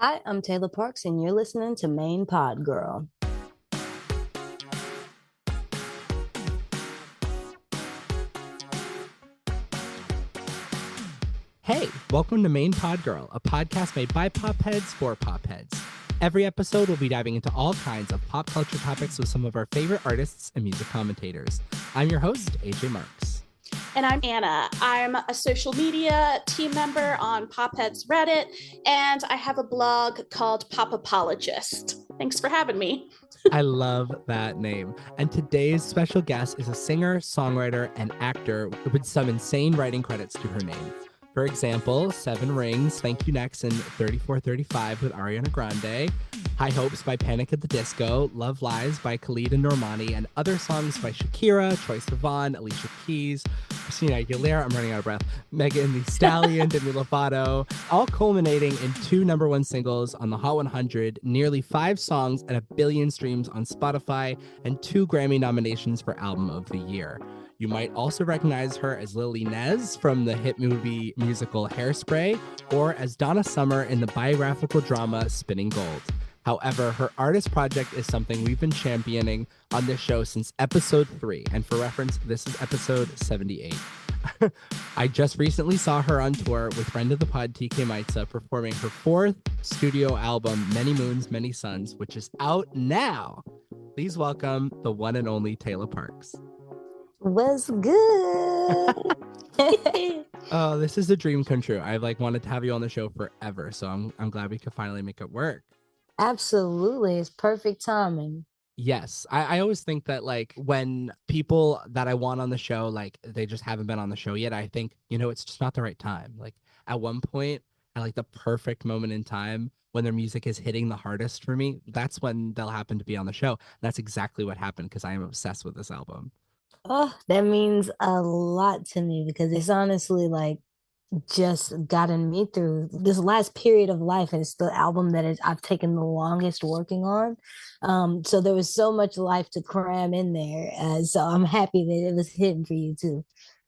Hi, I'm Tayla Parx, and you're listening to Main Pod Girl. Hey, welcome to Main Pod Girl, a podcast made by Popheads for Popheads. Every episode, we'll be diving into all kinds of pop culture topics with some of our favorite artists and music commentators. I'm your host, AJ Marks. And I'm Anna. I'm a social media team member on Popheads Reddit, and I have a blog called Pop Apologist. Thanks for having me. I love that name. And today's special guest is a singer, songwriter, and actor with some insane writing credits to her name. For example, Seven Rings, Thank You Next, and 3435 with Ariana Grande, High Hopes by Panic at the Disco, Love Lies by Khalid and Normani, and other songs by Shakira, Troye Sivan, Alicia Keys, Christina Aguilera, I'm running out of breath, Megan Thee Stallion, Demi Lovato, all culminating in 2 #1 singles on the Hot 100, nearly 5 songs and 1 billion streams on Spotify, and 2 Grammy nominations for Album of the Year. You might also recognize her as Lily Nez from the hit movie musical Hairspray, or as Donna Summer in the biographical drama Spinning Gold. However, her artist project is something we've been championing on this show since episode 3. And for reference, this is episode 78. I just recently saw her on tour with friend of the pod, TK Maitza, performing her 4th studio album, Many Moons, Many Suns, which is out now. Please welcome the one and only Tayla Parx. What's good? Oh, this is a dream come true. I've wanted to have you on the show forever, so I'm glad we could finally make it work. Absolutely. It's perfect timing. Yes. I always think that when people that I want on the show, they just haven't been on the show yet, I think, it's just not the right time. At one point, at the perfect moment in time when their music is hitting the hardest for me, that's when they'll happen to be on the show. That's exactly what happened because I am obsessed with this album. Oh, that means a lot to me because it's honestly just gotten me through this last period of life, and it's the album that I've taken the longest working on. So there was so much life to cram in there. So I'm happy that it was hitting for you too.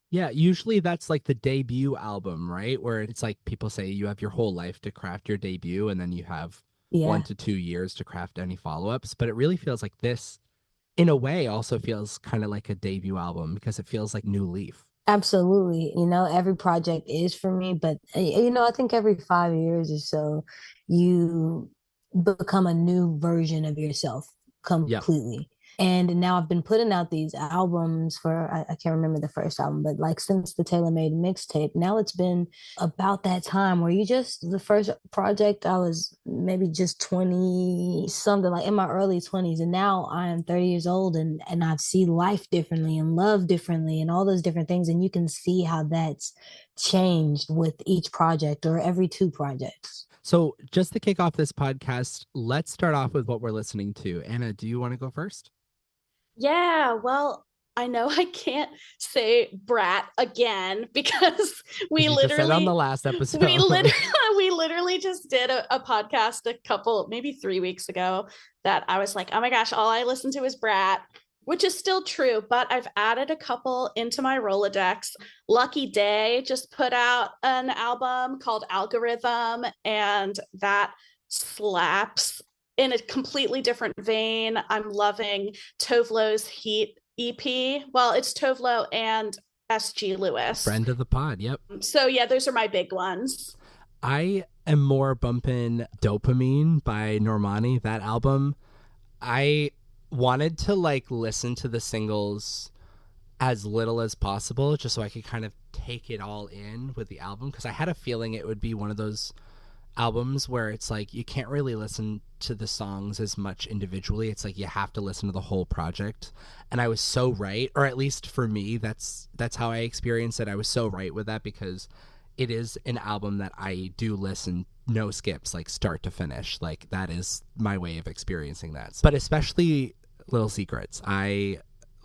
Yeah, usually that's the debut album, right? Where it's people say you have your whole life to craft your debut, and then you have Yeah. 1 to 2 years to craft any follow-ups. But it really feels like this, in a way, also feels kind of like a debut album because it feels like New Leaf. Absolutely. Every project is for me, but I think every 5 years or so, you become a new version of yourself completely. And now I've been putting out these albums for, I can't remember the first album, but since the Taylor Made mixtape, now it's been about that time where the first project, I was maybe just 20 something, in my early 20s. And now I am 30 years old and I see life differently and love differently and all those different things. And you can see how that's changed with each project or every 2 projects. So just to kick off this podcast, let's start off with what we're listening to. Anna, do you want to go first? Yeah, well, I know I can't say brat again because we you literally just said on the last episode. we literally just did a podcast maybe 3 weeks ago that I was like, oh my gosh, all I listen to is brat, which is still true, but I've added a couple into my Rolodex. Lucky Day just put out an album called Algorithm, and that slaps. In a completely different vein, I'm loving Tovlo's Heat EP. Well, it's Tovlo and SG Lewis. Friend of the pod, yep. So yeah, those are my big ones. I am more bumping Dopamine by Normani, that album. I wanted to listen to the singles as little as possible just so I could kind of take it all in with the album, because I had a feeling it would be one of those albums where it's you can't really listen to the songs as much individually. It's you have to listen to the whole project. And I was so right, or at least for me, that's how I experienced it. I was so right with that because it is an album that I do listen, no skips, start to finish. That is my way of experiencing that. But especially Little Secrets. I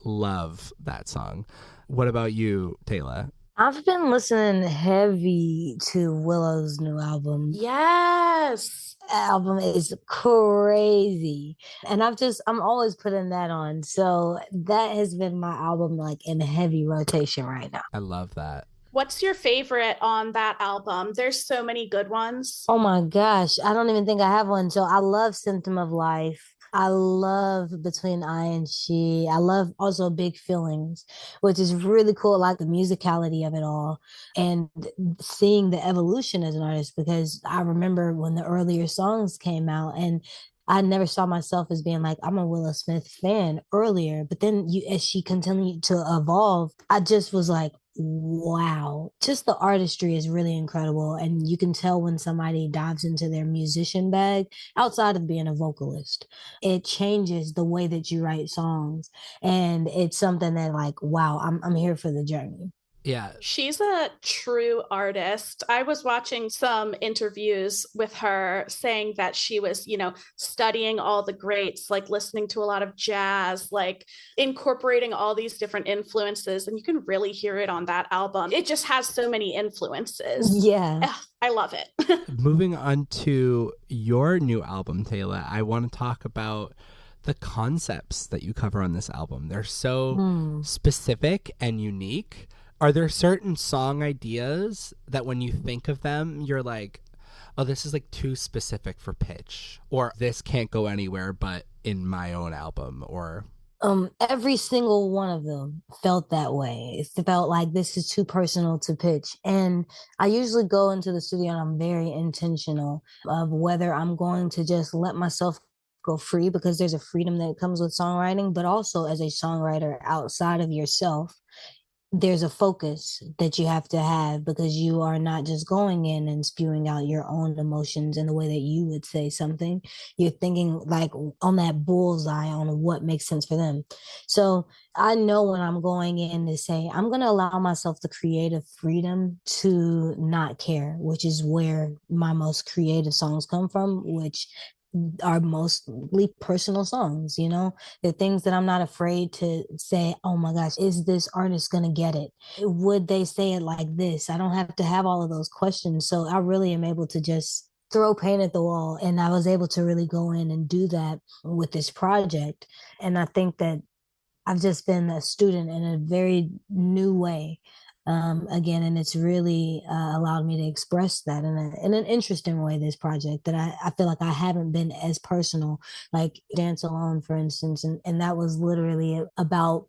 love that song. What about you, Tayla? I've been listening heavy to Willow's new album. Yes. Album is crazy. And I'm always putting that on. So that has been my album in heavy rotation right now. I love that. What's your favorite on that album? There's so many good ones. Oh my gosh, I don't even think I have one. So I love Symptom of Life. I love Between I and She. I love also Big Feelings, which is really cool. I like the musicality of it all and seeing the evolution as an artist because I remember when the earlier songs came out and I never saw myself as being like, I'm a Willow Smith fan earlier. But then as she continued to evolve, I just was like, wow, just the artistry is really incredible. And you can tell when somebody dives into their musician bag outside of being a vocalist, it changes the way that you write songs. And it's something that, like, wow, I'm here for the journey. Yeah. She's a true artist. I was watching some interviews with her saying that she was, studying all the greats, like listening to a lot of jazz, like incorporating all these different influences. And you can really hear it on that album. It just has so many influences. Yeah. Ugh, I love it. Moving on to your new album, Tayla, I want to talk about the concepts that you cover on this album. They're so specific and unique. Are there certain song ideas that when you think of them, you're like, oh, this is like too specific for pitch, or this can't go anywhere but in my own album, or every single one of them felt that way. It felt like this is too personal to pitch. And I usually go into the studio and I'm very intentional of whether I'm going to just let myself go free because there's a freedom that comes with songwriting, but also as a songwriter outside of yourself there's a focus that you have to have because you are not just going in and spewing out your own emotions in the way that you would say something. You're thinking like on that bullseye on what makes sense for them. So I know when I'm going in to say, I'm going to allow myself the creative freedom to not care, which is where my most creative songs come from, which are mostly personal songs, the things that I'm not afraid to say, oh my gosh, is this artist going to get it? Would they say it like this? I don't have to have all of those questions. So I really am able to just throw paint at the wall. And I was able to really go in and do that with this project. And I think that I've just been a student in a very new way again, and it's really allowed me to express that in an interesting way. This project that I feel like I haven't been as personal, like Dance Alone, for instance, and that was literally about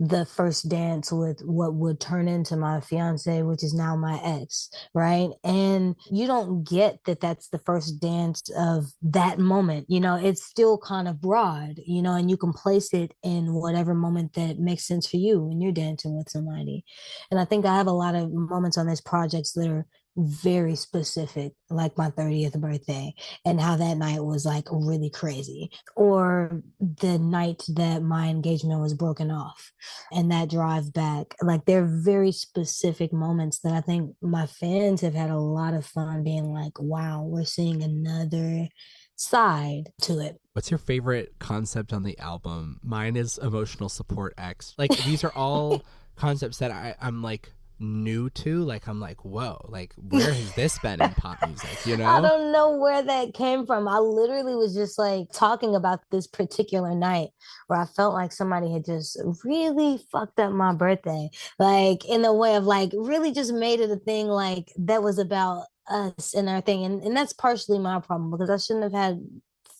the first dance with what would turn into my fiance, which is now my ex, right? And you don't get that that's the first dance of that moment. It's still kind of broad, and you can place it in whatever moment that makes sense for you when you're dancing with somebody. And I think I have a lot of moments on this project that are very specific, like my 30th birthday and how that night was like really crazy, or the night that my engagement was broken off and that drive back. Like they're very specific moments that I think my fans have had a lot of fun being like, wow, we're seeing another side to it. What's your favorite concept on the album? Mine is Emotional Support X. Like these are all concepts that I'm like new to. Like I'm like, whoa, like where has this been in pop music, I don't know where that came from. I literally was just like talking about this particular night where I felt like somebody had just really fucked up my birthday, like in the way of like really just made it a thing like that was about us and our thing, and that's partially my problem because I shouldn't have had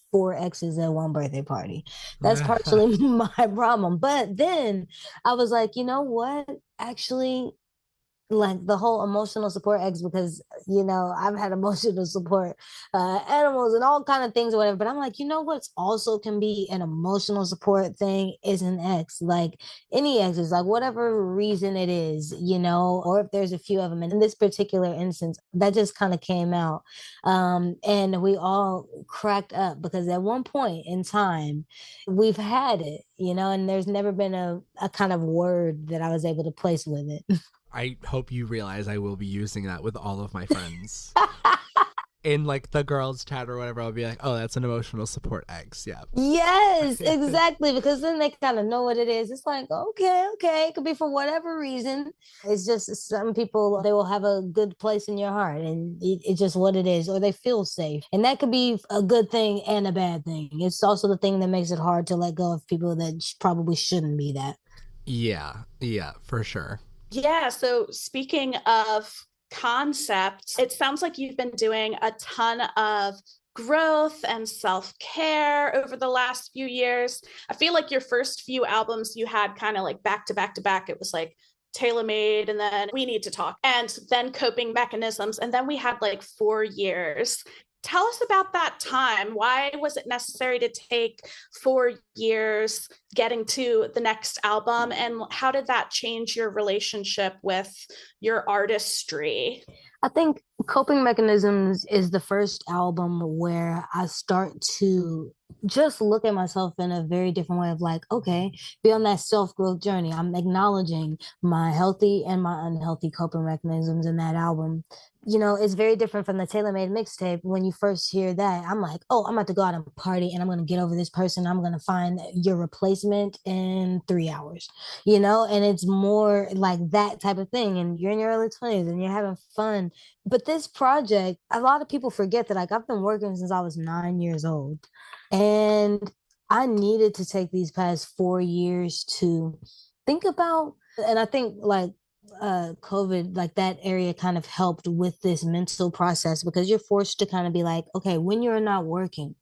4 exes at one birthday party. That's partially my problem. But then I was like, you know what? Actually, like the whole emotional support X, because I've had emotional support animals and all kind of things or whatever, but I'm like, what's also can be an emotional support thing is an X, like any X is like whatever reason it is, or if there's a few of them. And in this particular instance that just kind of came out, and we all cracked up because at one point in time we've had it, and there's never been a kind of word that I was able to place with it. I hope you realize I will be using that with all of my friends. In like the girls chat or whatever, I'll be like, oh, that's an emotional support X. Yeah. Yes, exactly. Because then they kind of know what it is. It's like, okay. It could be for whatever reason. It's just some people, they will have a good place in your heart and it's just what it is, or they feel safe. And that could be a good thing and a bad thing. It's also the thing that makes it hard to let go of people that probably shouldn't be that. Yeah, for sure. Yeah. So speaking of concepts, it sounds like you've been doing a ton of growth and self-care over the last few years. I feel like your first few albums you had kind of like back to back to back. It was like Tailor Made, and then We Need to Talk, and then Coping Mechanisms. And then we had like 4 years. Tell us about that time. Why was it necessary to take 4 years getting to the next album? And how did that change your relationship with your artistry? I think Coping Mechanisms is the first album where I start to just look at myself in a very different way of like, okay, be on that self-growth journey. I'm acknowledging my healthy and my unhealthy coping mechanisms in that album. You know, it's very different from the Tailor Made mixtape. When you first hear that, I'm like, oh, I'm about to go out and party and I'm going to get over this person. I'm going to find your replacement in 3 hours, you know? And it's more like that type of thing. And you're in your early 20s and you're having fun. But this project, a lot of people forget that like I've been working since I was 9 years old. And I needed to take these past 4 years to think about, and I think like COVID, like that area kind of helped with this mental process because you're forced to kind of be like, okay, when you're not working,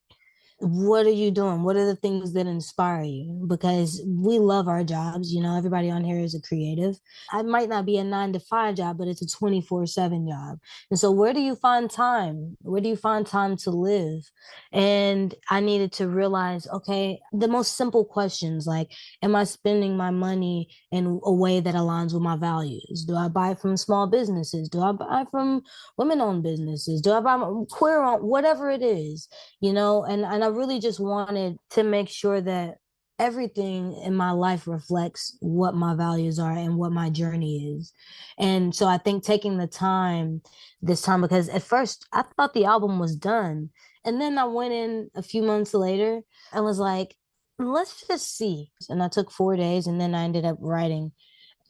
what are you doing? What are the things that inspire you? Because we love our jobs. You know, everybody on here is a creative. I might not be a 9 to 5 job, but it's a 24/7 job. And so, where do you find time? Where do you find time to live? And I needed to realize, okay, the most simple questions like, am I spending my money in a way that aligns with my values? Do I buy from small businesses? Do I buy from women owned businesses? Do I buy queer owned, whatever it is? You know, and I really just wanted to make sure that everything in my life reflects what my values are and what my journey is. And so I think taking the time this time, because at first I thought the album was done. And then I went in a few months later and was like, let's just see. And I took 4 days and then I ended up writing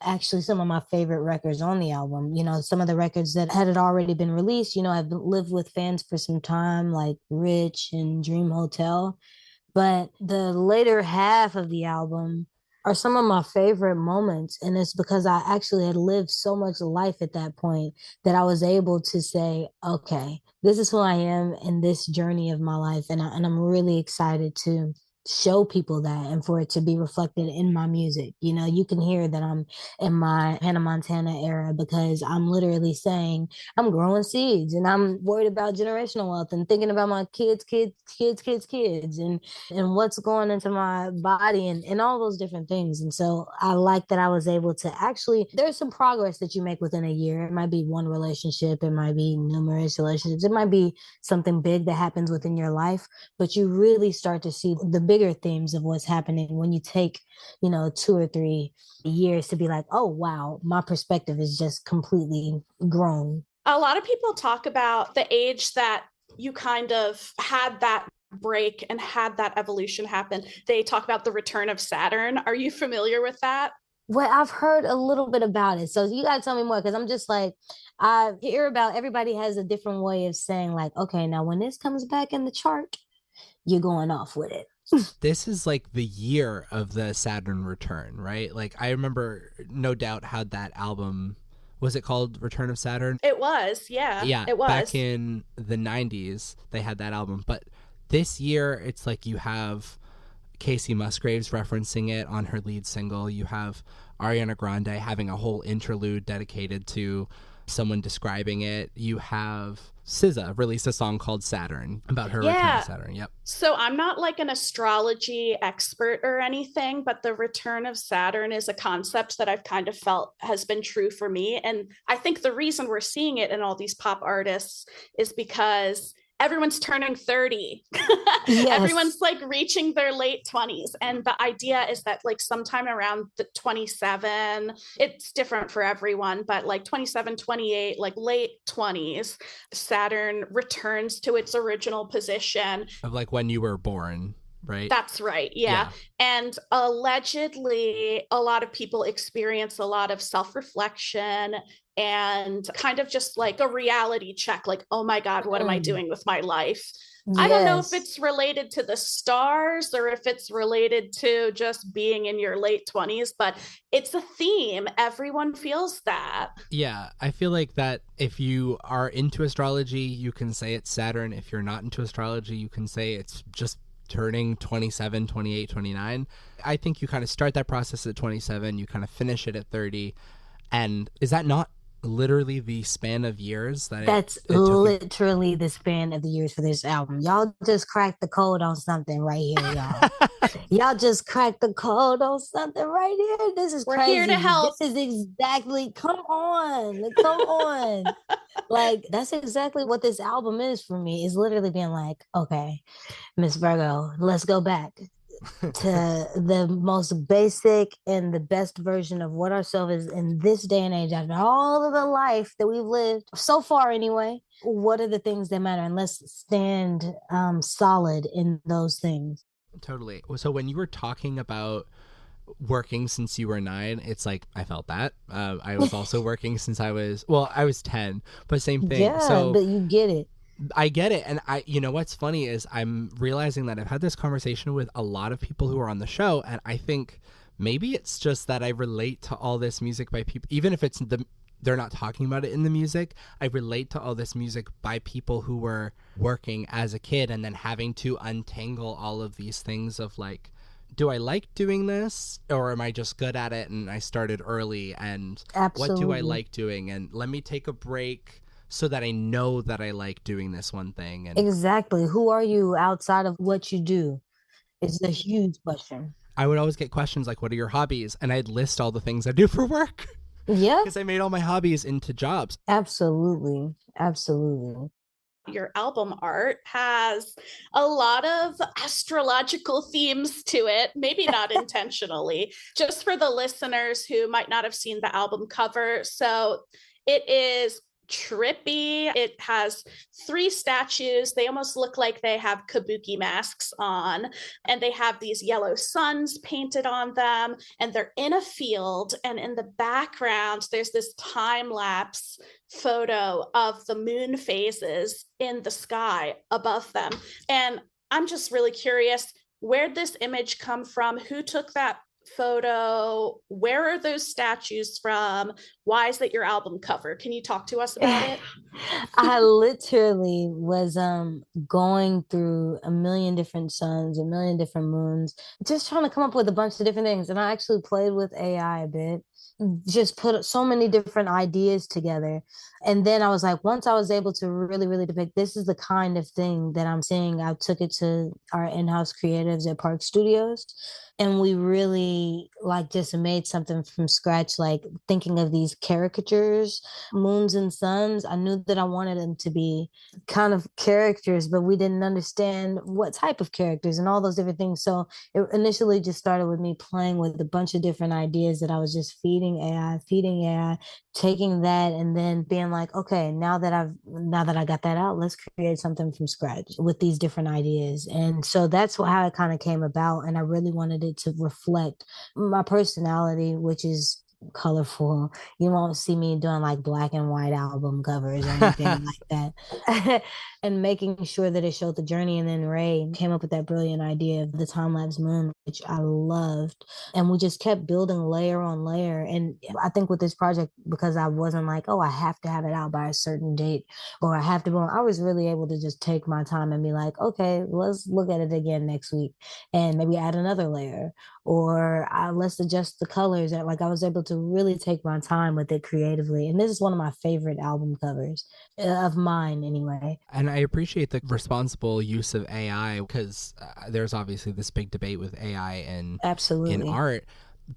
actually some of my favorite records on the album. You know, some of the records that had already been released. You know, I've lived with fans for some time, like Rich and Dream Hotel. But the later half of the album are some of my favorite moments. And it's because I actually had lived so much life at that point that I was able to say, okay, this is who I am in this journey of my life. And I'm really excited to show people that and for it to be reflected in my music. You know, you can hear that I'm in my Hannah Montana era because I'm literally saying I'm growing seeds and I'm worried about generational wealth and thinking about my kids and what's going into my body and all those different things. And so I like that I was able to actually, there's some progress that you make within a year. It might be one relationship, it might be numerous relationships, it might be something big that happens within your life, but you really start to see the bigger themes of what's happening when you take, you know, 2 or 3 years to be like, oh, wow, my perspective is just completely grown. A lot of people talk about the age that you kind of had that break and had that evolution happen. They talk about the return of Saturn. Are you familiar with that? Well, I've heard a little bit about it. So you got to tell me more because I'm just like, I hear about everybody has a different way of saying, like, okay, now when this comes back in the chart, you're going off with it. This is like the year of the Saturn return, right? Like I remember No Doubt had that album. Was it called Return of Saturn? It was, yeah. Yeah, it was. Back in the 90s, they had that album. But this year, it's like you have Casey Musgraves referencing it on her lead single. You have Ariana Grande having a whole interlude dedicated to someone describing it. You have SZA released a song called Saturn about her return to Saturn. Yep. So I'm not like an astrology expert or anything, but the return of Saturn is a concept that I've kind of felt has been true for me. And I think the reason we're seeing it in all these pop artists is because everyone's turning 30. Yes. Everyone's like reaching their late 20s. And the idea is that like sometime around the 27, it's different for everyone, but like 27, 28, like late 20s, Saturn returns to its original position. Of like when you were born. right? That's right. Yeah. And allegedly, a lot of people experience a lot of self reflection and kind of just like a reality check like, oh my God, what am I doing with my life? I don't know if Yes. it's related to the stars or if it's related to just being in your late 20s, but it's a theme. Everyone feels that. Yeah, I feel like that if you are into astrology, you can say it's Saturn. If you're not into astrology, you can say it's just turning 27, 28, 29. I think you kind of start that process at 27, you kind of finish it at 30. And is that not literally the span of years that That's it took you? literally the span of the years for this album. Y'all just cracked the code on something right here, y'all. Y'all just cracked the code on something right here. This is We're here to crazy. help. This is exactly, come on, come on. Like, that's exactly what this album is for me. Is literally being like, okay, Miss Virgo, let's go back to the most basic and the best version of what ourselves is in this day and age after all of the life that we've lived so far anyway. What are the things that matter, and let's stand solid in those things. Totally. So when you were talking about working since you were 9, it's like I felt that. I was also working since I was 10, but same thing. Yeah, So but you get it. I get it. And you know, what's funny is I'm realizing that I've had this conversation with a lot of people who are on the show. And I think maybe it's just that I relate to all this music by people, even if they're not talking about it in the music. I relate to all this music by people who were working as a kid and then having to untangle all of these things of like, do I like doing this or am I just good at it and I started early, and Absolutely. what do I like doing, and let me take a break so that I know that I like doing this one thing. And Exactly. Who are you outside of what you do? It's a huge question. I would always get questions like, what are your hobbies? And I'd list all the things I do for work Yeah, because I made all my hobbies into jobs. absolutely. Absolutely. Your album art has a lot of astrological themes to it, maybe not intentionally, just for the listeners who might not have seen the album cover. So it is trippy. It has 3 statues. They almost look like they have kabuki masks on, and they have these yellow suns painted on them, and they're in a field, and in the background there's this time lapse photo of the moon phases in the sky above them. And I'm just really curious, where'd this image come from? Who took that photo? Where are those statues from? Why is that your album cover? Can you talk to us about it? I literally was going through a million different suns, a million different moons, just trying to come up with a bunch of different things. And I actually played with AI a bit, just put so many different ideas together. And then I was like, once I was able to really, really depict this is the kind of thing that I'm seeing, I took it to our in-house creatives at Park Studios. And we really like just made something from scratch, like thinking of these caricatures, moons and suns. I knew that I wanted them to be kind of characters, but we didn't understand what type of characters and all those different things. So it initially just started with me playing with a bunch of different ideas that I was just feeding AI, taking that and then being like, okay, now that I got that out, let's create something from scratch with these different ideas. And so that's how it kind of came about. And I really wanted it to reflect my personality, which is colorful. You won't see me doing like black and white album covers or anything like that. And making sure that it showed the journey. And then Ray came up with that brilliant idea of the time lapse moon, which I loved. And we just kept building layer on layer. And I think with this project, because I wasn't like, oh, I have to have it out by a certain date or I have to go, I was really able to just take my time and be like, okay, let's look at it again next week and maybe add another layer or let's adjust the colors. And like I was able to really take my time with it creatively. And this is one of my favorite album covers of mine anyway. And I appreciate the responsible use of AI because there's obviously this big debate with AI in art,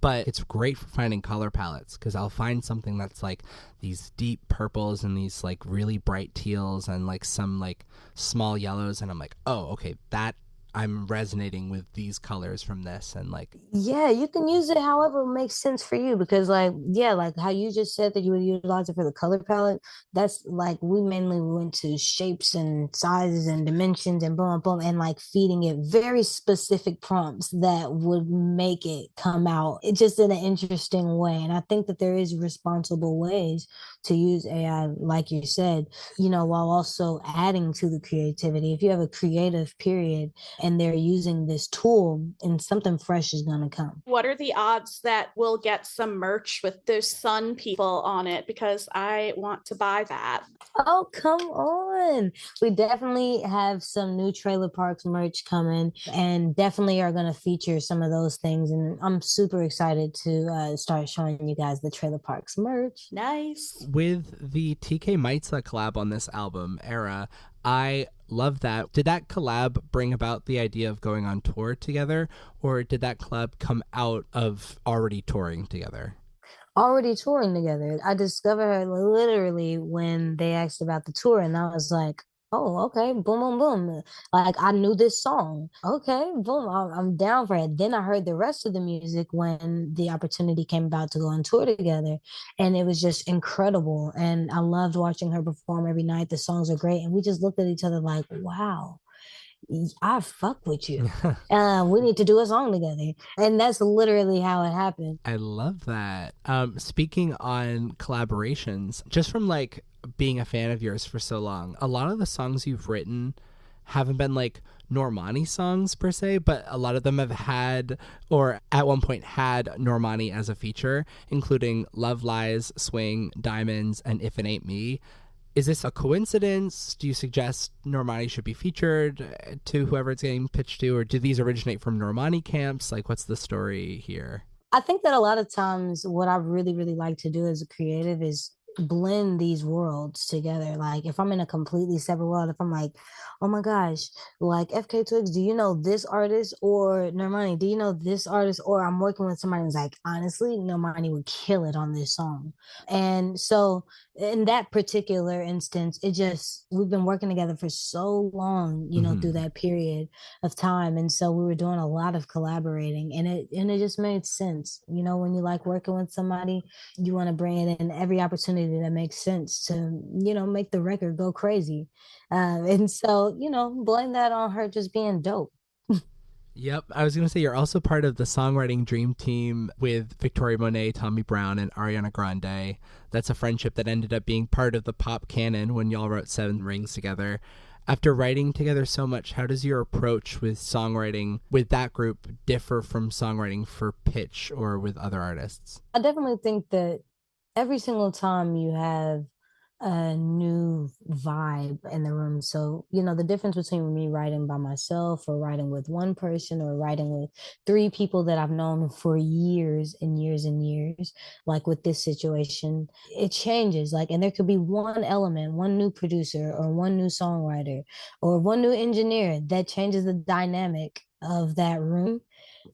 but it's great for finding color palettes because I'll find something that's like these deep purples and these like really bright teals and like some like small yellows, and I'm like, oh, okay, that I'm resonating with these colors from this, and like, yeah, you can use it however makes sense for you because like yeah, like how you just said that you would utilize it for the color palette. That's like we mainly went to shapes and sizes and dimensions and boom boom and like feeding it very specific prompts that would make it come out it just in an interesting way. And I think that there is responsible ways to use AI, like you said, while also adding to the creativity. If you have a creative period and they're using this tool and something fresh is going to come. What are the odds that we'll get some merch with those sun people on it? Because I want to buy that. Oh, come on. We definitely have some new Trailer Parks merch coming and definitely are going to feature some of those things. And I'm super excited to start showing you guys the Trailer Parks merch. Nice. With the TK Maitza collab on this album, Era, I love that. Did that collab bring about the idea of going on tour together, or did that collab come out of already touring together? Already touring together. I discovered her literally when they asked about the tour, and I was like, oh, okay, boom, boom, boom. Like I knew this song. Okay, boom, I'm down for it. Then I heard the rest of the music when the opportunity came about to go on tour together, and it was just incredible. And I loved watching her perform every night. The songs are great, and we just looked at each other like, wow. I fuck with you. We need to do a song together. And that's literally how it happened. I love that. Speaking on collaborations, just from like being a fan of yours for so long, a lot of the songs you've written haven't been like Normani songs per se, but a lot of them have had, or at one point had, Normani as a feature, including Love Lies, Swing, Diamonds, and If It Ain't Me. Is this a coincidence? Do you suggest Normani should be featured to whoever it's getting pitched to, or do these originate from Normani camps? Like, what's the story here? I think that a lot of times what I really, really like to do as a creative is blend these worlds together. Like if I'm in a completely separate world, if I'm like, oh my gosh, like FK Twigs, do you know this artist? Or Normani, do you know this artist? Or I'm working with somebody who's like, honestly, Normani would kill it on this song. And so in that particular instance, we've been working together for so long, through that period of time. And so we were doing a lot of collaborating and it just made sense. When you like working with somebody, you want to bring it in every opportunity that makes sense to, make the record go crazy. And so, blame that on her just being dope. Yep. I was going to say you're also part of the songwriting dream team with Victoria Monet, Tommy Brown, and Ariana Grande. That's a friendship that ended up being part of the pop canon when y'all wrote Seven Rings together. After writing together so much, how does your approach with songwriting with that group differ from songwriting for Pitch or with other artists? I definitely think that every single time you have a new vibe in the room. So, the difference between me writing by myself or writing with one person or writing with three people that I've known for years and years and years, like with this situation, it changes. Like, and there could be one element, one new producer or one new songwriter or one new engineer that changes the dynamic of that room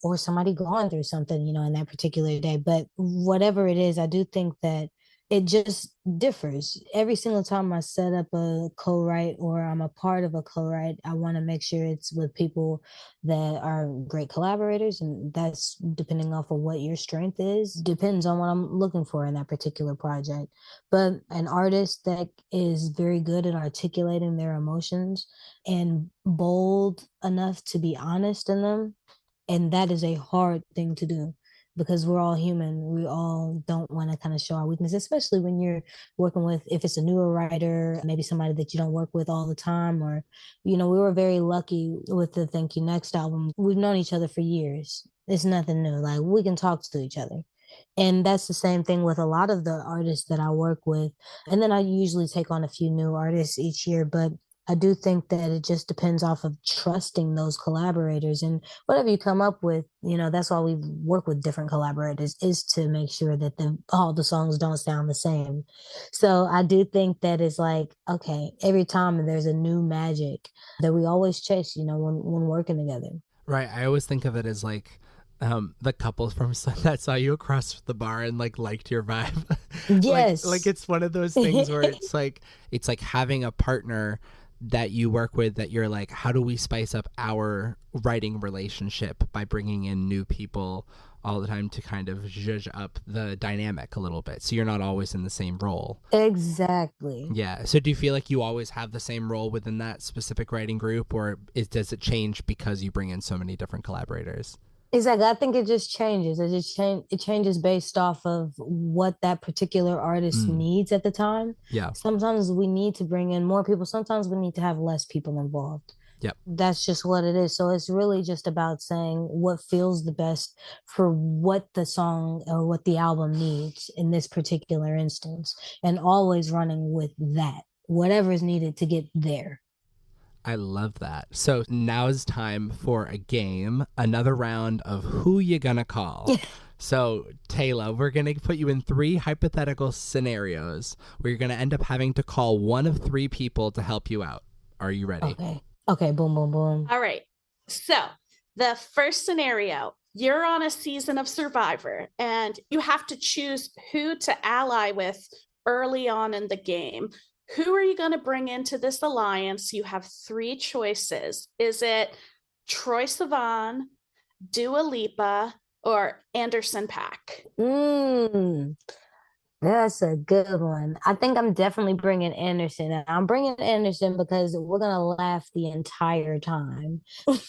or somebody going through something, in that particular day. But whatever it is, I do think that it just differs. Every single time I set up a co-write or I'm a part of a co-write, I want to make sure it's with people that are great collaborators. And that's depending off of what your strength is, depends on what I'm looking for in that particular project. But an artist that is very good at articulating their emotions and bold enough to be honest in them, and that is a hard thing to do because we're all human. We all don't want to kind of show our weakness, especially when you're working with, if it's a newer writer, maybe somebody that you don't work with all the time, or, we were very lucky with the Thank You Next album. We've known each other for years. It's nothing new. Like we can talk to each other. And that's the same thing with a lot of the artists that I work with. And then I usually take on a few new artists each year, but I do think that it just depends off of trusting those collaborators and whatever you come up with, that's why we work with different collaborators is to make sure that all the songs don't sound the same. So I do think that it's like, okay, every time there's a new magic that we always chase, when working together. Right. I always think of it as like, the couples from that saw you across the bar and liked your vibe. Yes. like it's one of those things where it's like having a partner that you work with that you're like, how do we spice up our writing relationship by bringing in new people all the time to kind of zhuzh up the dynamic a little bit, so you're not always in the same role? Exactly. Yeah. So do you feel like you always have the same role within that specific writing group, or does it change because you bring in so many different collaborators? Exactly. I think it just changes. It changes based off of what that particular artist needs at the time. Yeah. Sometimes we need to bring in more people. Sometimes we need to have less people involved. Yep. That's just what it is. So it's really just about saying what feels the best for what the song or what the album needs in this particular instance, and always running with that, whatever is needed to get there. I love that. So now is time for a game, another round of Who You Gonna Call. So, Tayla, we're going to put you in 3 hypothetical scenarios where you're going to end up having to call one of 3 people to help you out. Are you ready? Okay. Boom, boom, boom. All right. So the first scenario, you're on a season of Survivor and you have to choose who to ally with early on in the game. Who are you going to bring into this alliance? You have 3 choices. Is it Troye Sivan, Dua Lipa, or Anderson .Paak? That's a good one. I think I'm definitely bringing Anderson. And I'm bringing Anderson because we're going to laugh the entire time. We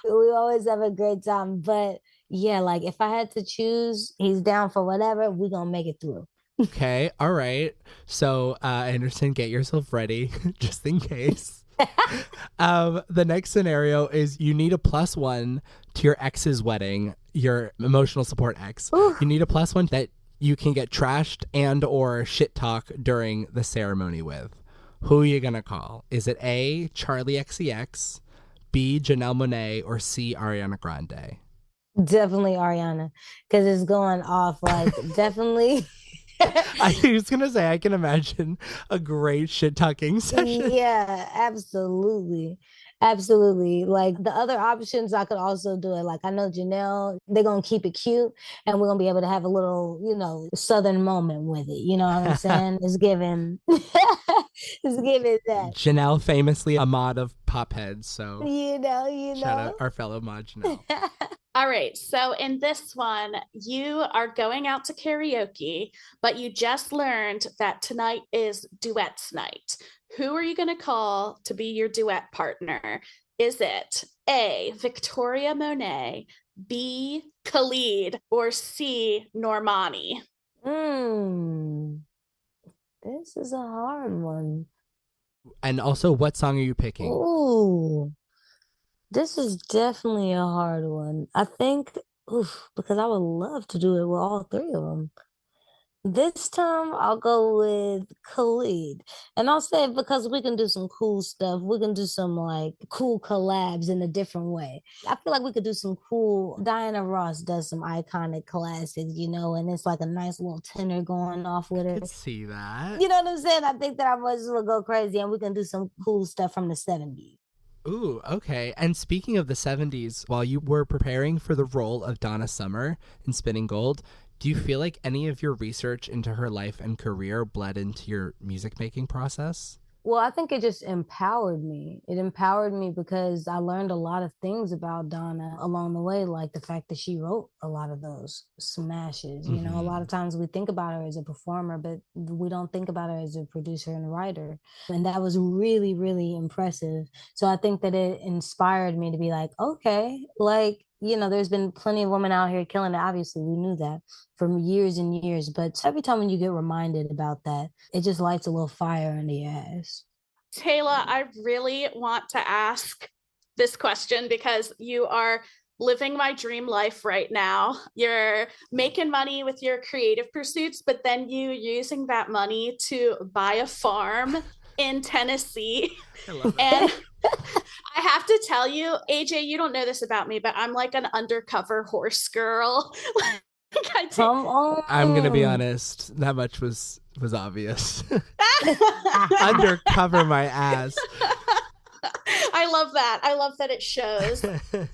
always have a great time. But yeah, like if I had to choose, he's down for whatever, we're going to make it through. Okay. All right. So, Anderson, get yourself ready just in case. The next scenario is you need a +1 to your ex's wedding, your emotional support ex. Ooh. You need a +1 that you can get trashed and or shit talk during the ceremony with. Who are you going to call? Is it A, Charlie XCX, B, Janelle Monáe, or C, Ariana Grande? Definitely Ariana, because it's going off like definitely. I was going to say, I can imagine a great shit talking session. Yeah, absolutely. Absolutely. Like the other options, I could also do it. Like I know Janelle, they're going to keep it cute and we're going to be able to have a little, Southern moment with it. You know what I'm saying? It's giving, it's giving that. Janelle, famously a mod of Popheads. So, shout out our fellow mod Janelle. All right. So in this one, you are going out to karaoke, but you just learned that tonight is duets night. Who are you going to call to be your duet partner? Is it A, Victoria Monet, B, Khalid, or C, Normani? This is a hard one. And also, what song are you picking? Ooh, this is definitely a hard one. I think, because I would love to do it with all 3 of them. This time I'll go with Khalid. And I'll say it because we can do some cool stuff. We can do some like cool collabs in a different way. I feel like we could do some cool. Diana Ross does some iconic classics, and it's like a nice little tenor going off with her. I could see that. You know what I'm saying? I think that I might as well go crazy and we can do some cool stuff from the 70s. Ooh, okay. And speaking of the 70s, while you were preparing for the role of Donna Summer in Spinning Gold, do you feel like any of your research into her life and career bled into your music making process? Well, I think it just empowered me. It empowered me because I learned a lot of things about Donna along the way, like the fact that she wrote a lot of those smashes. A lot of times we think about her as a performer, but we don't think about her as a producer and a writer. And that was really, really impressive. So I think that it inspired me to be like, okay, there's been plenty of women out here killing it. Obviously, we knew that for years and years. But every time when you get reminded about that, it just lights a little fire under your ass. Tayla, I really want to ask this question because you are living my dream life right now. You're making money with your creative pursuits, but then you using that money to buy a farm in Tennessee. I love it. And I have to tell you, AJ, you don't know this about me, but I'm like an undercover horse girl. Come on. I'm going to be honest. That much was obvious. Undercover my ass. I love that. I love that it shows.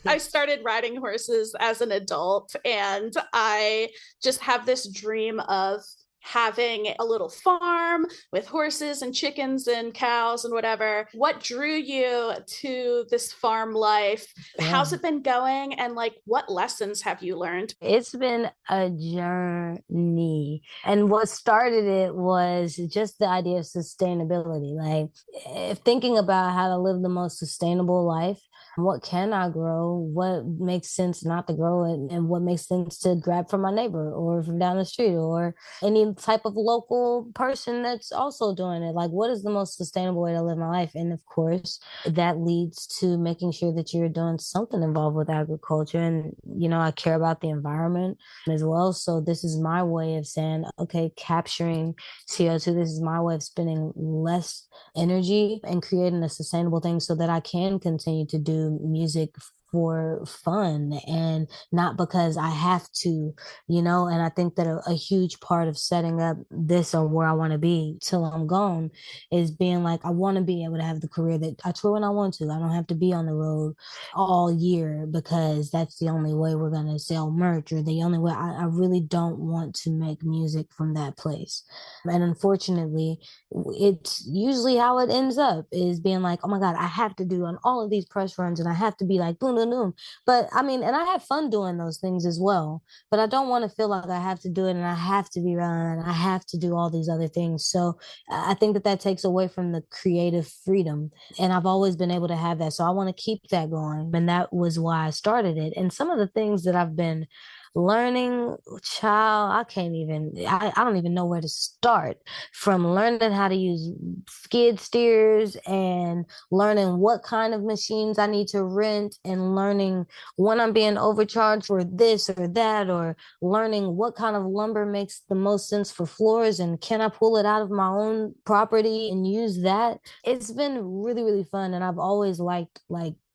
I started riding horses as an adult, and I just have this dream of having a little farm with horses and chickens and cows and whatever. What drew you to this farm life? Yeah. How's it been going? And like, what lessons have you learned? It's been a journey. And what started it was just the idea of sustainability. Like thinking about how to live the most sustainable life. What can I grow? What makes sense not to grow it? And what makes sense to grab from my neighbor or from down the street or any type of local person that's also doing it? Like, what is the most sustainable way to live my life? And of course, that leads to making sure that you're doing something involved with agriculture. And, you know, I care about the environment as well. So this is my way of saying, okay, capturing CO2, this is my way of spending less energy and creating a sustainable thing so that I can continue to do music for fun and not because I have to, you know. And I think that a huge part of setting up this or where I want to be till I'm gone is being like, I want to be able to have the career that I tour when I want to. I don't have to be on the road all year because that's the only way we're going to sell merch or the only way. I really don't want to make music from that place. And unfortunately, it's usually how it ends up is being like, oh my God, I have to do on all of these press runs and I have to be like, boom, boom, boom. But I mean, and I have fun doing those things as well, but I don't want to feel like I have to do it and I have to be around and I have to do all these other things. So I think that that takes away from the creative freedom. And I've always been able to have that. So I want to keep that going. And that was why I started it. And some of the things that I've been learning, child, I don't even know where to start. From learning how to use skid steers and learning what kind of machines I need to rent and learning when I'm being overcharged for this or that, or learning what kind of lumber makes the most sense for floors and can I pull it out of my own property and use that. It's been really, really fun. And I've always liked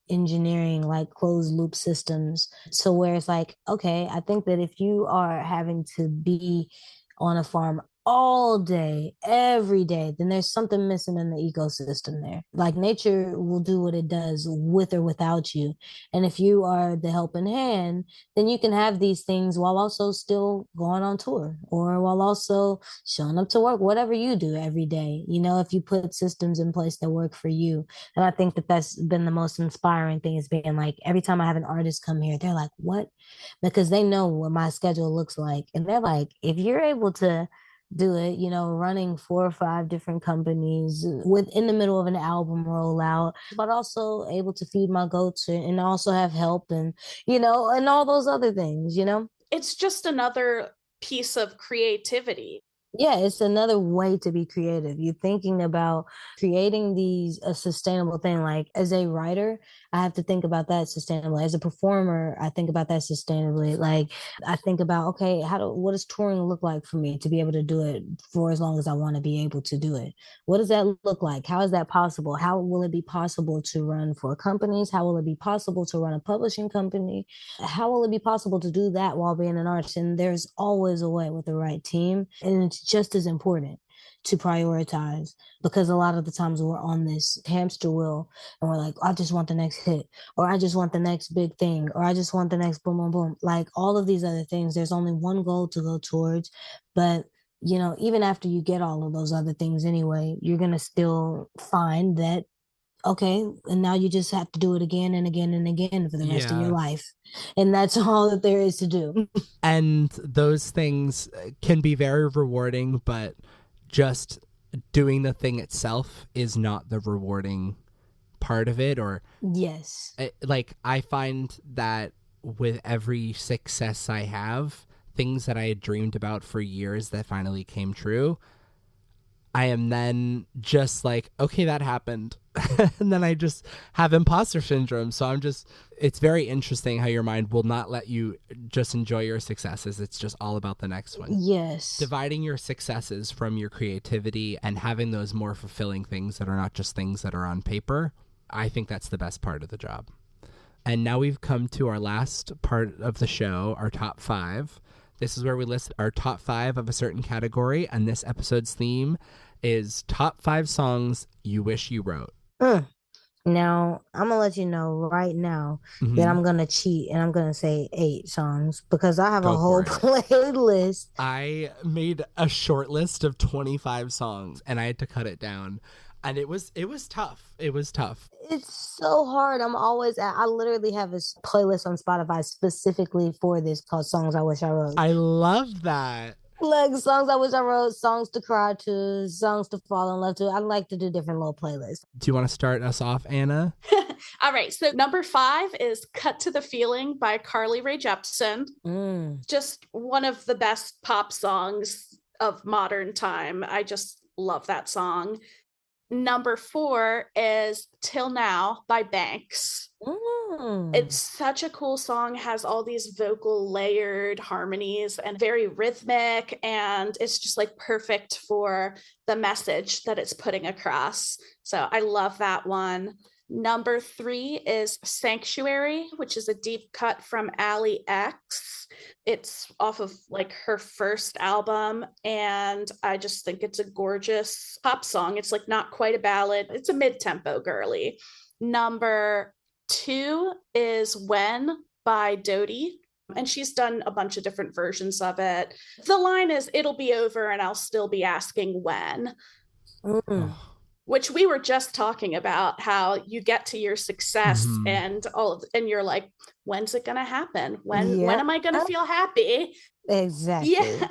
engineering, like closed loop systems, so where it's like, okay, I think that if you are having to be on a farm all day, every day, then there's something missing in the ecosystem there. Like nature will do what it does with or without you. And if you are the helping hand, then you can have these things while also still going on tour or while also showing up to work, whatever you do every day, you know, if you put systems in place that work for you. And I think that that's been the most inspiring thing is being like, every time I have an artist come here, they're like, what? Because they know what my schedule looks like. And they're like, if you're able to do it, you know, running 4 or 5 different companies within the middle of an album rollout, but also able to feed my goats and also have help and, you know, and all those other things, you know? It's just another piece of creativity. Yeah, it's another way to be creative. You're thinking about creating a sustainable thing. Like as a writer, I have to think about that sustainably. As a performer, I think about that sustainably. Like I think about, okay, what does touring look like for me to be able to do it for as long as I want to be able to do it? What does that look like? How is that possible? How will it be possible to run for companies? How will it be possible to run a publishing company? How will it be possible to do that while being an artist? And there's always a way with the right team. And it's just as important to prioritize because a lot of the times we're on this hamster wheel and we're like, I just want the next hit, or I just want the next big thing, or I just want the next boom, boom, boom. Like all of these other things, there's only one goal to go towards. But, you know, even after you get all of those other things anyway, you're going to still find that, okay, and now you just have to do it again and again and again for the rest of your life. And that's all that there is to do. And those things can be very rewarding, but just doing the thing itself is not the rewarding part of it. Or yes, like I find that with every success I have, things that I had dreamed about for years that finally came true, I am then just like, okay, that happened. And then I just have imposter syndrome. So it's very interesting how your mind will not let you just enjoy your successes. It's just all about the next one. Yes. Dividing your successes from your creativity and having those more fulfilling things that are not just things that are on paper. I think that's the best part of the job. And now we've come to our last part of the show, our top 5. This is where we list our top 5 of a certain category, and this episode's theme is top 5 songs you wish you wrote. Now, I'm gonna let you know right now that Hmm. I'm gonna cheat and I'm gonna say 8 songs because I have a Go whole for it. playlist. I made a short list of 25 songs and I had to cut it down. And it was tough. It was tough. It's so hard. I literally have a playlist on Spotify specifically for this called Songs I Wish I Wrote. I love that. Like songs I wish I wrote, songs to cry to, songs to fall in love to. I like to do different little playlists. Do you want to start us off, Anna? All right. So number 5 is Cut to the Feeling by Carly Rae Jepsen. Just one of the best pop songs of modern time. I just love that song. Number 4 is Till Now by Banks. It's such a cool song, has all these vocal layered harmonies and very rhythmic, and it's just like perfect for the message that it's putting across. So I love that one. Number 3 is Sanctuary, which is a deep cut from Ally X. It's off of like her first album, and I just think it's a gorgeous pop song. It's like not quite a ballad, it's a mid-tempo girly. Number 2 is When by Dodie, and she's done a bunch of different versions of it. The line is, "It'll be over and I'll still be asking when." Which we were just talking about, how you get to your success and you're like, when's it gonna happen? When am I gonna feel happy? Exactly. Yeah.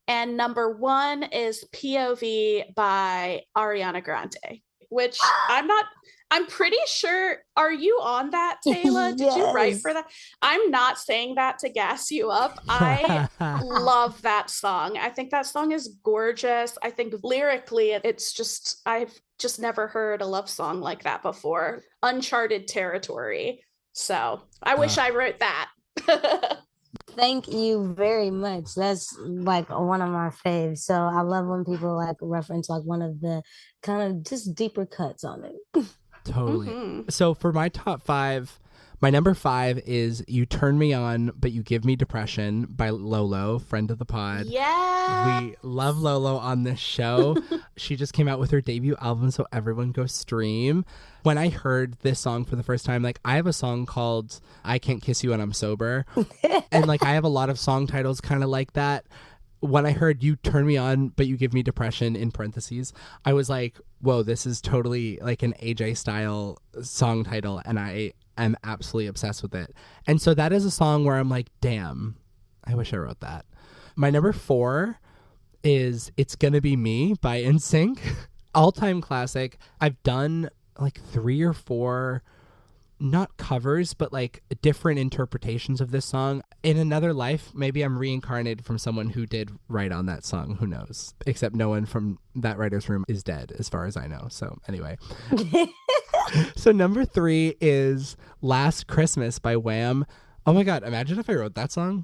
And number 1 is POV by Ariana Grande, which I'm pretty sure, are you on that, Tayla? Did you write for that? I'm not saying that to gas you up. I love that song. I think that song is gorgeous. I think lyrically, it's just, I've just never heard a love song like that before. Uncharted territory. So I wish I wrote that. Thank you very much. That's like one of my faves. So I love when people like reference like one of the kind of just deeper cuts on it. Totally. So for my top 5, my number 5 is You Turn Me On, But You Give Me Depression by Lolo, friend of the pod. Yeah. We love Lolo on this show. She just came out with her debut album, so everyone go stream. When I heard this song for the first time, like I have a song called I Can't Kiss You When I'm Sober. And like I have a lot of song titles kind of like that. When I heard You Turn Me On, But You Give Me Depression in parentheses, I was like, whoa, this is totally like an AJ style song title. And I am absolutely obsessed with it. And so that is a song where I'm like, damn, I wish I wrote that. My number 4 is It's Gonna Be Me by NSYNC. All-time classic. I've done like 3 or 4 not covers, but like different interpretations of this song. In another life, maybe I'm reincarnated from someone who did write on that song. Who knows? Except no one from that writer's room is dead, as far as I know. So anyway. So number 3 is Last Christmas by Wham. Oh my God, imagine if I wrote that song.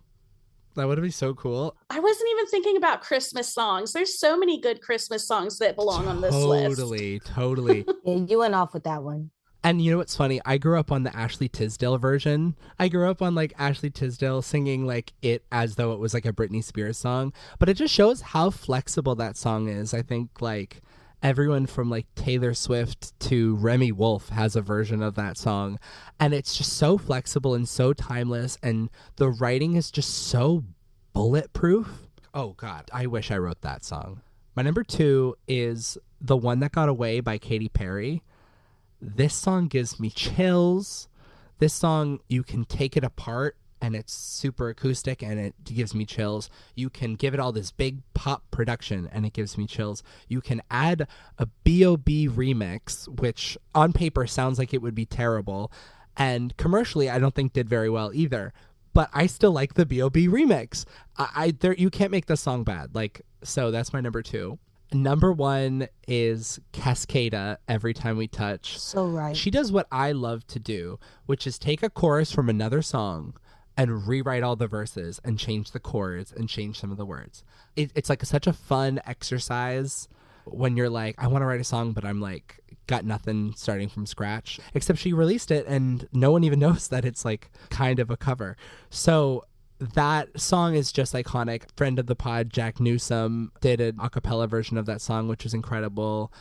That would be so cool. I wasn't even thinking about Christmas songs. There's so many good Christmas songs that belong on this list. Totally. Yeah, you went off with that one. And you know what's funny? I grew up on the Ashley Tisdale version. I grew up on like Ashley Tisdale singing like it as though it was like a Britney Spears song. But it just shows how flexible that song is. I think like everyone from like Taylor Swift to Remy Wolf has a version of that song. And it's just so flexible and so timeless. And the writing is just so bulletproof. Oh God, I wish I wrote that song. My number 2 is The One That Got Away by Katy Perry. This song gives me chills. This song, you can take it apart and it's super acoustic and it gives me chills. You can give it all this big pop production and it gives me chills. You can add a B.O.B. remix, which on paper sounds like it would be terrible. And commercially, I don't think did very well either. But I still like the B.O.B. remix. You can't make the song bad. Like, so that's my number 2. Number 1 is Cascada, Every Time We Touch. So right. She does what I love to do, which is take a chorus from another song and rewrite all the verses and change the chords and change some of the words. It's like such a fun exercise when you're like, I want to write a song, but I'm like, got nothing starting from scratch. Except she released it and no one even knows that it's like kind of a cover. So that song is just iconic. Friend of the pod, Jack Newsom, did an a cappella version of that song, which is incredible.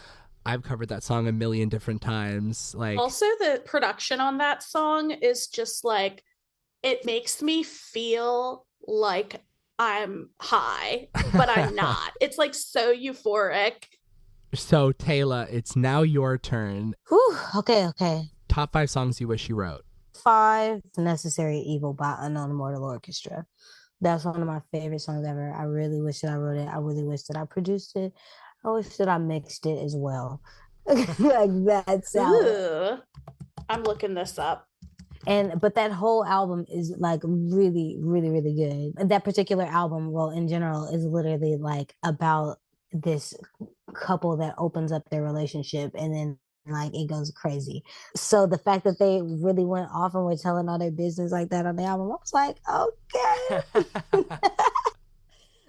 I've covered that song a million different times. Like, also the production on that song is just like, it makes me feel like I'm high, but I'm not. It's like so euphoric. So Tayla, it's now your turn. Whew, okay. Top 5 songs you wish you wrote. 5, Necessary Evil by Unknown Immortal Orchestra. That's one of my favorite songs ever. I really wish that I wrote it. I really wish that I produced it. I wish that I mixed it as well. Like that's Ooh, I'm looking this up. But that whole album is like really, really, really good. And that particular album, well, in general, is literally like about this couple that opens up their relationship and then like it goes crazy. So the fact that they really went off and were telling all their business like that on the album, I was like, okay.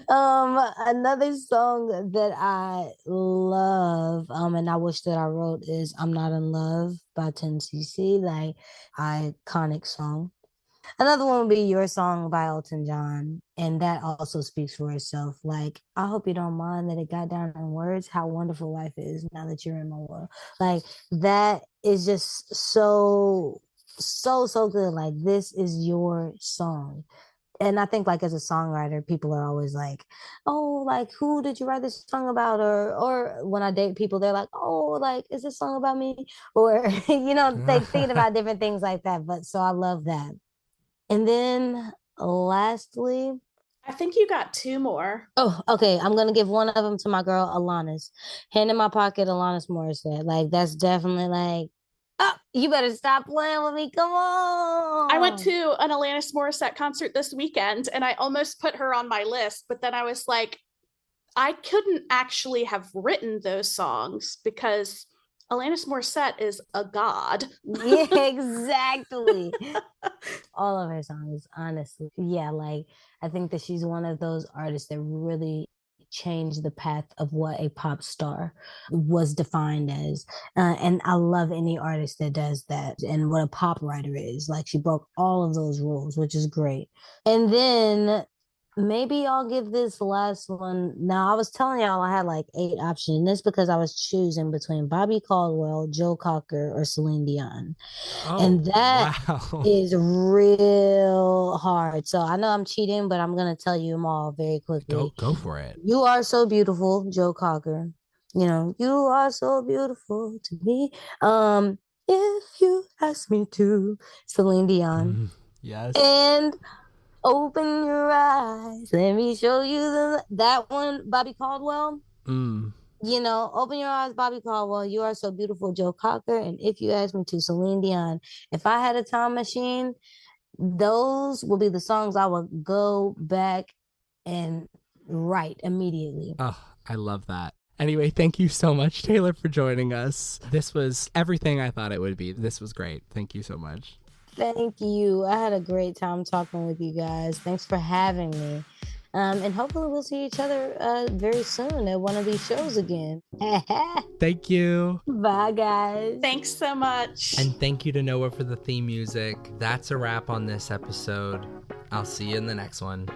Another song that I love, and I wish that I wrote is I'm Not in Love by 10cc, like iconic song. Another one would be Your Song by Elton John, and that also speaks for itself. Like, I hope you don't mind that it got down in words how wonderful life is now that you're in my world. Like, that is just so good. Like, this is your song. And I think like as a songwriter, people are always like, oh, like who did you write this song about? Or when I date people, they're like, oh, like, is this song about me? Or, they thinking about different things like that. But so I love that. And then lastly, I think you got 2 more. oh, okay. I'm gonna give one of them to my girl Alanis. Hand in My Pocket, Alanis Morissette. Like that's definitely like, oh, you better stop playing with me. Come on. I went to an Alanis Morissette concert this weekend and I almost put her on my list, but then I was like, I couldn't actually have written those songs because Alanis Morissette is a god. Yeah, exactly. All of her songs, honestly. Yeah, like I think that she's one of those artists that really changed the path of what a pop star was defined as. And I love any artist that does that and what a pop writer is. Like she broke all of those rules, which is great. And then maybe I'll give this last one. Now, I was telling y'all I had like 8 options. And this because I was choosing between Bobby Caldwell, Joe Cocker, or Celine Dion. Oh, and that wow. is real hard. So I know I'm cheating, but I'm going to tell you them all very quickly. Go for it. You Are So Beautiful, Joe Cocker. You are so beautiful to me. If you ask me to, Celine Dion. Yes. And Open Your Eyes. Let me show you that one, Bobby Caldwell. Open Your Eyes, Bobby Caldwell. You Are So Beautiful, Joe Cocker. And If You Ask Me to, Celine Dion. If I had a time machine, those will be the songs I would go back and write immediately. Oh, I love that. Anyway, thank you so much, Tayla, for joining us. This was everything I thought it would be. This was great. Thank you so much. Thank you. I had a great time talking with you guys. Thanks for having me. And hopefully we'll see each other very soon at one of these shows again. Thank you. Bye, guys. Thanks so much. And thank you to Noah for the theme music. That's a wrap on this episode. I'll see you in the next one.